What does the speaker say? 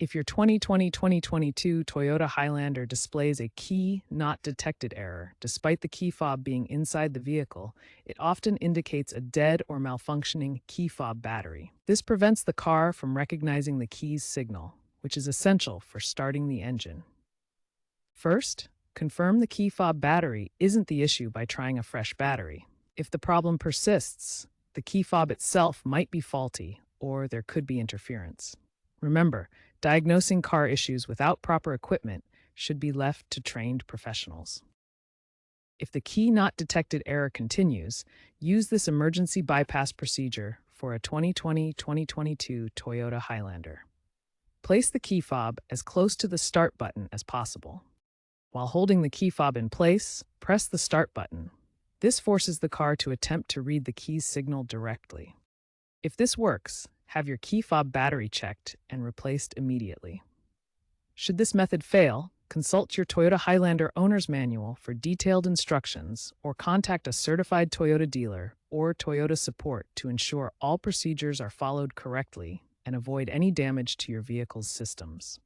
If your 2020-2022 Toyota Highlander displays a key not detected error, despite the key fob being inside the vehicle, it often indicates a dead or malfunctioning key fob battery. This prevents the car from recognizing the key's signal, which is essential for starting the engine. First, confirm the key fob battery isn't the issue by trying a fresh battery. If the problem persists, the key fob itself might be faulty, or there could be interference. Remember, diagnosing car issues without proper equipment should be left to trained professionals. If the key not detected error continues, use this emergency bypass procedure for a 2020-2022 Toyota Highlander. Place the key fob as close to the start button as possible. While holding the key fob in place, press the start button. This forces the car to attempt to read the key's signal directly. If this works, have your key fob battery checked and replaced immediately. Should this method fail, consult your Toyota Highlander owner's manual for detailed instructions or contact a certified Toyota dealer or Toyota support to ensure all procedures are followed correctly and avoid any damage to your vehicle's systems.